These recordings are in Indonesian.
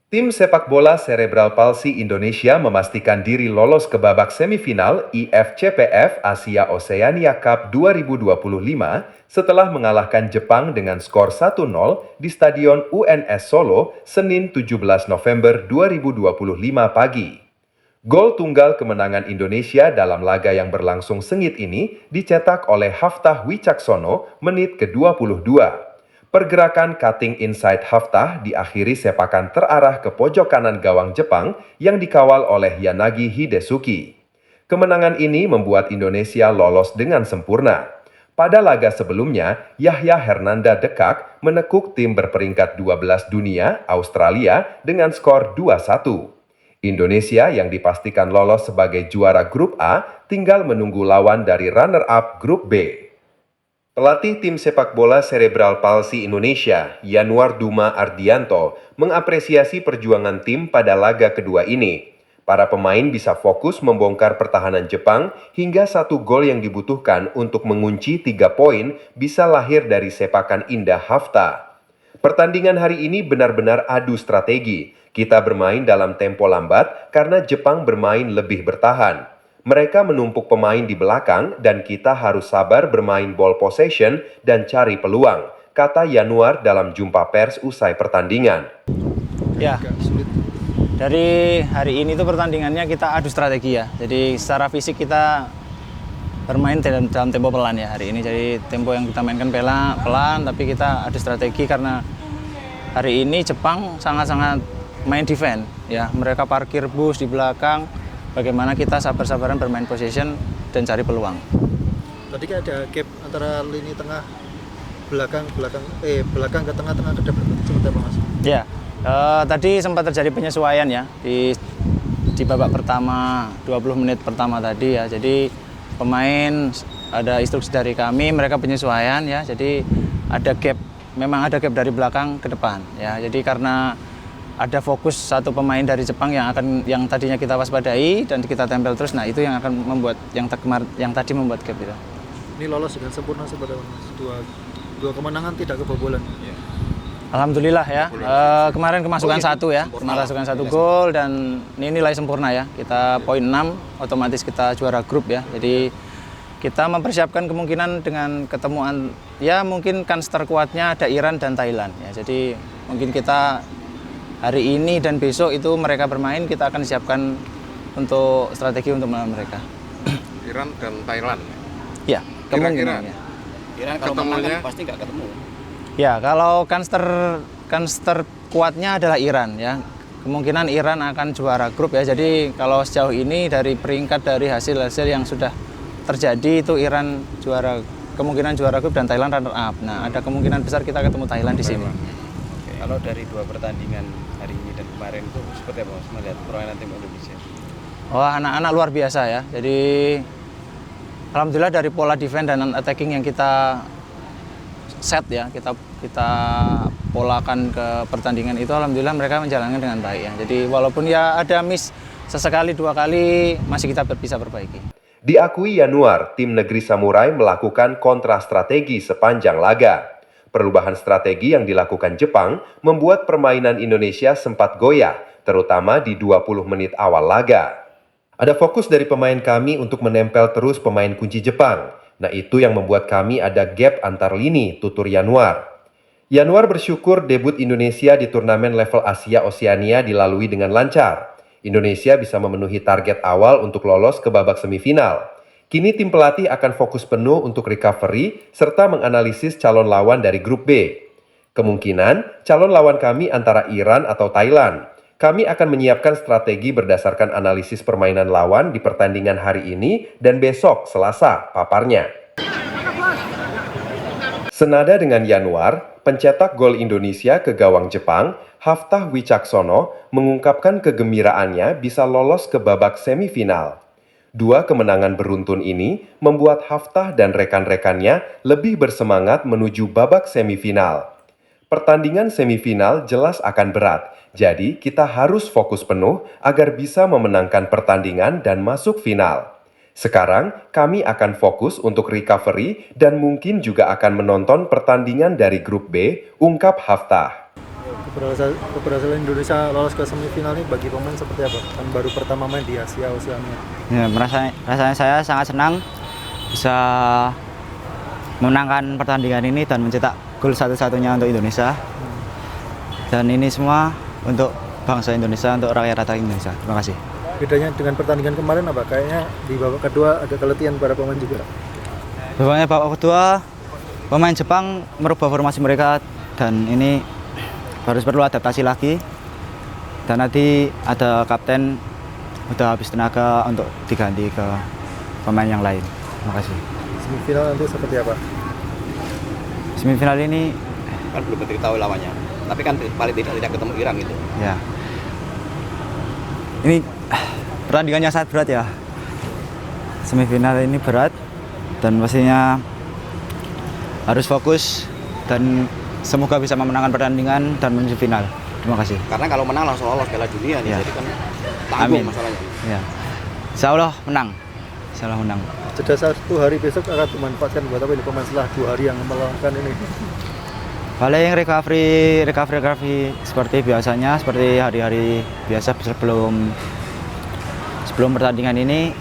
Tim sepak bola Cerebral Palsy Indonesia memastikan diri lolos ke babak semifinal IFCPF Asia Oceania Cup 2025 setelah mengalahkan Jepang dengan skor 1-0 di Stadion UNS Solo, Senin 17 November 2025 pagi. Gol tunggal kemenangan Indonesia dalam laga yang berlangsung sengit ini dicetak oleh Haftah Wicaksono menit ke-22. Pergerakan cutting inside Haftah diakhiri sepakan terarah ke pojok kanan gawang Jepang yang dikawal oleh Yanagi Hidesuki. Kemenangan ini membuat Indonesia lolos dengan sempurna. Pada laga sebelumnya, Yahya Hernanda Dekak menekuk tim berperingkat 12 dunia, Australia, dengan skor 2-1. Indonesia yang dipastikan lolos sebagai juara grup A tinggal menunggu lawan dari runner-up grup B. Pelatih tim sepak bola Cerebral Palsy Indonesia, Yanuar Duma Ardianto, mengapresiasi perjuangan tim pada laga kedua ini. Para pemain bisa fokus membongkar pertahanan Jepang hingga 1 gol yang dibutuhkan untuk mengunci 3 poin bisa lahir dari sepakan indah Hafta. Pertandingan hari ini benar-benar adu strategi. Kita bermain dalam tempo lambat karena Jepang bermain lebih bertahan. Mereka menumpuk pemain di belakang dan kita harus sabar bermain ball possession dan cari peluang, kata Yanuar dalam jumpa pers usai pertandingan. Ya, dari hari ini tuh pertandingannya kita adu strategi ya. Jadi secara fisik kita bermain dalam tempo pelan ya hari ini. Jadi tempo yang kita mainkan pelan, tapi kita adu strategi karena hari ini Jepang sangat-sangat main defense ya. Mereka parkir bus di belakang. Bagaimana kita sabar-sabaran bermain possession dan cari peluang. Tadi kan ada gap antara lini tengah belakang ke tengah ke depan seperti apa Mas? Ya, tadi sempat terjadi penyesuaian ya di babak pertama 20 menit pertama tadi ya. Jadi pemain ada instruksi dari kami, mereka penyesuaian ya. Jadi memang ada gap dari belakang ke depan ya. Jadi karena ada fokus satu pemain dari Jepang yang tadinya kita waspadai dan kita tempel terus. Nah, itu yang akan membuat yang tadi membuat gap itu. Ini lolos dengan sempurna seperti Mas. Dua kemenangan tidak kebobolan. Ya. Alhamdulillah ya. Kemarin kemasukan satu ya. Kemasukan satu gol dan ini nilai sempurna ya. Kita poin 6, otomatis kita juara grup ya. Jadi kita mempersiapkan kemungkinan dengan ketemuan ya mungkin kans terkuatnya ada Iran dan Thailand ya. Jadi mungkin kita hari ini dan besok itu mereka bermain, kita akan siapkan untuk strategi untuk melawan mereka. Iran dan Thailand? Ya, kemungkinan. Iran kalau menang kan pasti nggak ketemu. Ya, kalau kans terkuatnya adalah Iran ya. Kemungkinan Iran akan juara grup ya. Jadi kalau sejauh ini dari peringkat dari hasil-hasil yang sudah terjadi itu Iran kemungkinan juara grup dan Thailand runner up. Nah, ada kemungkinan besar kita ketemu Thailand di sini. Kalau dari 2 pertandingan hari ini dan kemarin itu seperti apa Mas melihat permainan tim Indonesia? Wah, anak-anak luar biasa ya. Jadi alhamdulillah dari pola defense dan attacking yang kita set ya, kita polakan ke pertandingan itu alhamdulillah mereka menjalankan dengan baik ya. Jadi walaupun ya ada miss sesekali 2 kali masih kita bisa perbaiki. Diakui Yanuar, tim negeri Samurai melakukan kontra strategi sepanjang laga. Perubahan strategi yang dilakukan Jepang membuat permainan Indonesia sempat goyah, terutama di 20 menit awal laga. Ada fokus dari pemain kami untuk menempel terus pemain kunci Jepang. Nah, itu yang membuat kami ada gap antar lini, tutur Yanuar. Yanuar bersyukur debut Indonesia di turnamen level Asia Oceania dilalui dengan lancar. Indonesia bisa memenuhi target awal untuk lolos ke babak semifinal. Kini tim pelatih akan fokus penuh untuk recovery serta menganalisis calon lawan dari grup B. Kemungkinan calon lawan kami antara Iran atau Thailand. Kami akan menyiapkan strategi berdasarkan analisis permainan lawan di pertandingan hari ini dan besok Selasa, paparnya. Senada dengan Yanuar, pencetak gol Indonesia ke gawang Jepang, Haftah Wicaksono, mengungkapkan kegembiraannya bisa lolos ke babak semifinal. 2 kemenangan beruntun ini membuat Haftah dan rekan-rekannya lebih bersemangat menuju babak semifinal. Pertandingan semifinal jelas akan berat, jadi kita harus fokus penuh agar bisa memenangkan pertandingan dan masuk final. Sekarang kami akan fokus untuk recovery dan mungkin juga akan menonton pertandingan dari grup B, ungkap Haftah. Keberhasilan Indonesia lolos ke semifinal ini bagi pemain seperti apa? Kan baru pertama main di Asia Oceania. Ya, rasanya saya sangat senang bisa memenangkan pertandingan ini dan mencetak gol satu-satunya untuk Indonesia. Dan ini semua untuk bangsa Indonesia, untuk rakyat Indonesia. Terima kasih. Bedanya dengan pertandingan kemarin apa? Kayaknya di babak kedua agak keletihan para pemain juga. Babak kedua, pemain Jepang merubah formasi mereka dan ini harus perlu adaptasi lagi. Dan nanti ada kapten udah habis tenaga untuk diganti ke pemain yang lain. Terima kasih. Semifinal nanti seperti apa? Semifinal ini Kan belum diketahui lawannya. Tapi kan paling tidak ketemu Iran gitu. ya. Ini pertandingannya sangat berat ya. Semifinal ini berat dan pastinya harus fokus dan semoga bisa memenangkan pertandingan dan menuju final. Terima kasih. Karena kalau menang langsung lolos Piala Dunia nih, Ya. jadi kan tanggung Amin. masalahnya. Ya. Insya Allah menang. Insya Allah menang. Jeda 1 hari besok akan dimanfaatkan buat apa ini pemain setelah 2 hari yang melakukan ini? Paling recovery seperti biasanya, seperti hari-hari biasa sebelum pertandingan ini.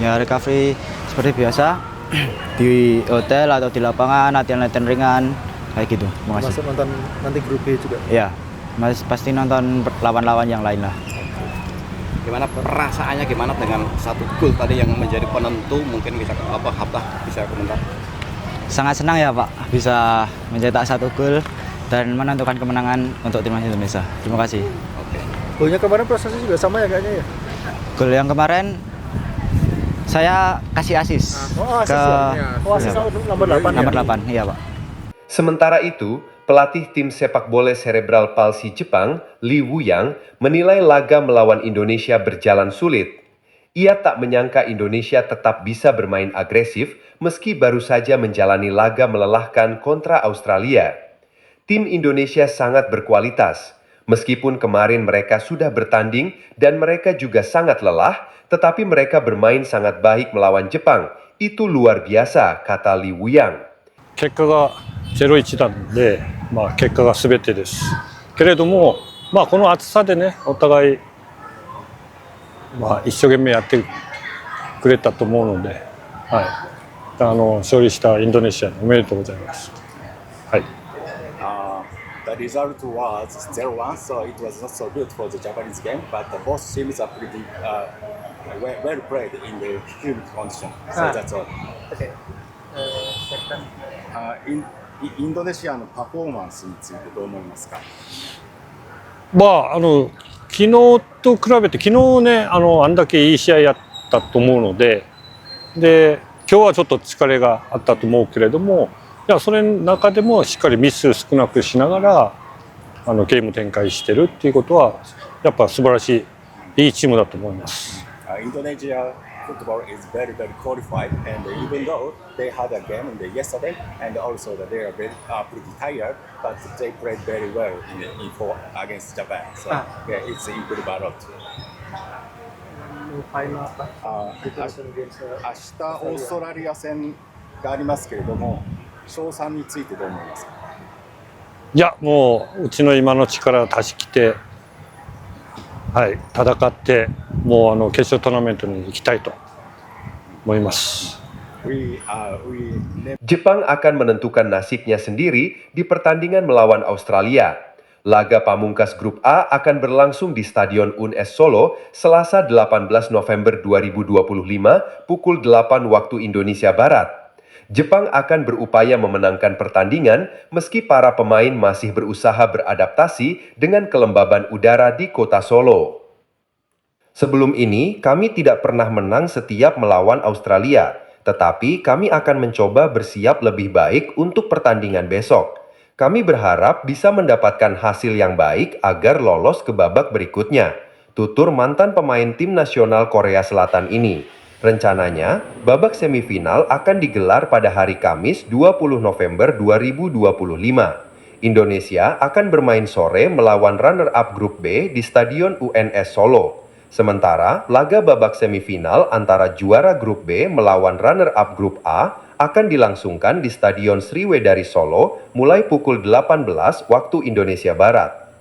Ya recovery seperti biasa di hotel atau di lapangan, latihan-latihan ringan kayak gitu. Terima kasih. Masuk nonton nanti grup B juga. Ya, pasti nonton lawan-lawan yang lain lah. Gimana perasaannya, gimana dengan satu gol tadi yang menjadi penentu, mungkin bisa Haftah bisa komentar. Sangat senang ya Pak bisa mencetak satu gol dan menentukan kemenangan untuk timnas Indonesia. Terima kasih. Oke. Golnya kemarin prosesnya juga sama ya kayaknya ya? Gol yang kemarin saya kasih asis Oh, asis ke ya? Oh, asis ya, nomor 8 nomor ya? 8, iya Pak. Sementara itu, pelatih tim sepak bola cerebral palsy Jepang, Lee Woo-yang, menilai laga melawan Indonesia berjalan sulit. Ia tak menyangka Indonesia tetap bisa bermain agresif meski baru saja menjalani laga melelahkan kontra Australia. Tim Indonesia sangat berkualitas. Meskipun kemarin mereka sudah bertanding dan mereka juga sangat lelah, tetapi mereka bermain sangat baik melawan Jepang. Itu luar biasa, kata Lee Woo-yang. 結果が 0-1 なんで、結果が全てですけれども、この暑さでね、お互い、一生懸命やってくれたと思うので、はい、勝利したインドネシアにおめでとうございます。はい。The result was 0-1, so it was not so good for the Japanese game, but both teams are pretty well played in the humid condition. So that's all. Okay. インドネシアのパフォーマンスについてどう思いますか？昨日と比べて、昨日ね、あんだけいい試合やったと思うので、今日はちょっと疲れがあったと思うけれども、それの中でもしっかりミス少なくしながらゲーム展開してるっていうことはやっぱ素晴らしいいいチームだと思います。Indonesia football is very qualified, and even though they had a game yesterday, and also that they are pretty tired, but they played very well in four against Japan. So yeah, it's improved a lot. 明日オーストラリア戦がありますけれども、勝算についてどう思いますか？いや、もううちの今の力を出し切って、はい、戦ってもう決勝トーナメントに行きたいと思います。Jepang akan menentukan nasibnya sendiri di pertandingan melawan Australia. Laga pamungkas grup A akan berlangsung di Stadion UNS Solo Selasa 18 November 2025 pukul 8 waktu Indonesia Barat. Jepang akan berupaya memenangkan pertandingan meski para pemain masih berusaha beradaptasi dengan kelembaban udara di kota Solo. Sebelum ini, kami tidak pernah menang setiap melawan Australia, tetapi kami akan mencoba bersiap lebih baik untuk pertandingan besok. Kami berharap bisa mendapatkan hasil yang baik agar lolos ke babak berikutnya, tutur mantan pemain tim nasional Korea Selatan ini. Rencananya, babak semifinal akan digelar pada hari Kamis 20 November 2025. Indonesia akan bermain sore melawan runner-up grup B di Stadion UNS Solo. Sementara, laga babak semifinal antara juara grup B melawan runner-up grup A akan dilangsungkan di Stadion Sriwedari Solo mulai pukul 18 waktu Indonesia Barat.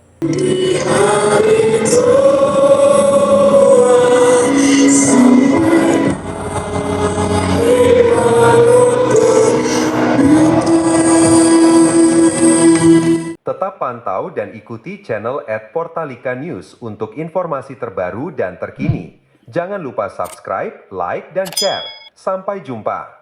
Tetap pantau dan ikuti channel @Portalika News untuk informasi terbaru dan terkini. Jangan lupa subscribe, like, dan share. Sampai jumpa.